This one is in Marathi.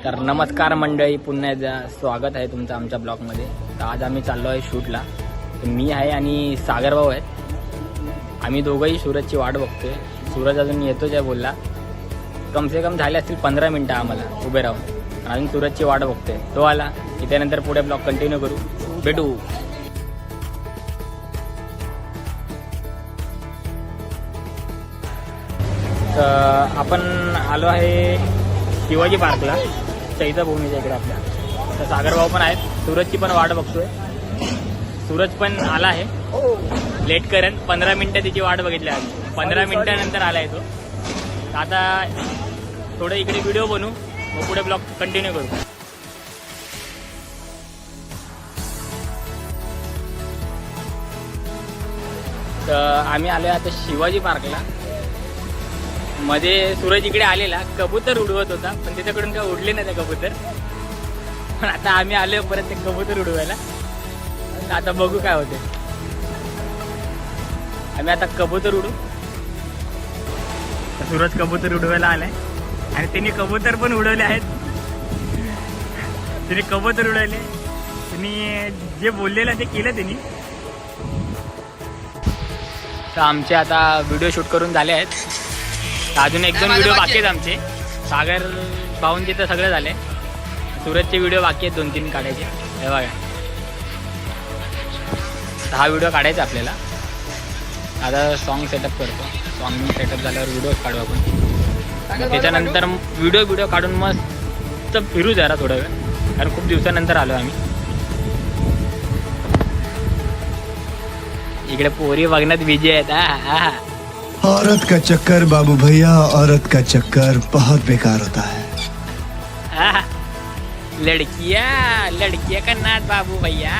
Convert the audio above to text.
तर नमस्कार मंडळी, पुन्हा एकदा स्वागत आहे तुमचं आमच्या ब्लॉगमध्ये. तर आज आम्ही चाललो आहे शूटला. तर मी आहे आणि सागर भाऊ आहेत. आम्ही दोघंही सूरजची वाट बघतोय. सूरज अजून येतोच आहे बोलला. कमसे कम झाले असतील 15 मिनटं आम्हाला उभे राहून. अजून सूरजची वाट बघतोय. तो आला की त्यानंतर पुढे ब्लॉग कंटिन्यू करू. भेटू. तर आपण आलो आहे शिवाजी पार्कला, चैत्यभूमीच्या इकडे आपल्या. तर सागरभाऊ पण आहेत. सूरजची पण वाट बघतोय. सूरज पण आला आहे लेट करत. 15 मिनटं तिची वाट बघितली आज. 15 मिनिटानंतर आला आहे तो. आता थोडं इकडे व्हिडिओ बनवू, मग पुढे ब्लॉग कंटिन्यू करू. तर आम्ही आलो आता शिवाजी पार्कला. मध्ये सूरज इकडे आलेला, कबूतर उडवत होता, पण त्याच्याकडून काय उडले नाही ते कबूतर. पण आता आम्ही आलो परत ते कबूतर उडवायला. आता बघू काय होते. आम्ही आता कबूतर उडू. सूरज कबूतर उडवायला आलाय आणि त्यांनी कबूतर पण उडवले आहेत. त्यांनी कबूतर उडवले. त्यांनी जे बोललेलं ते केलं त्यांनी. तर आमचे आता व्हिडिओ शूट करून झाले आहेत. अजून एक दोन व्हिडिओ बाकी आहेत आमचे. सागर भाऊंचे तर सगळे झाले. सूरजचे व्हिडिओ बाकी आहेत 2-3 काढायचे. हे बघा, हा व्हिडिओ काढायचा आपल्याला. आता सॉन्ग सेटअप करतो. सॉन्ग सेटअप झाल्यावर व्हिडिओ काढू आपण. त्याच्यानंतर व्हिडिओ काढून मस्त फिरू जरा थोडा वेळ, कारण खूप दिवसानंतर आलो आम्ही. इकडे पोरी बघण्यात बिजी आहेत. औरत का चक्कर बाबू भैया, औरत का चक्कर बहुत बेकार होता है. लड़किया का नाच बाबू भैया.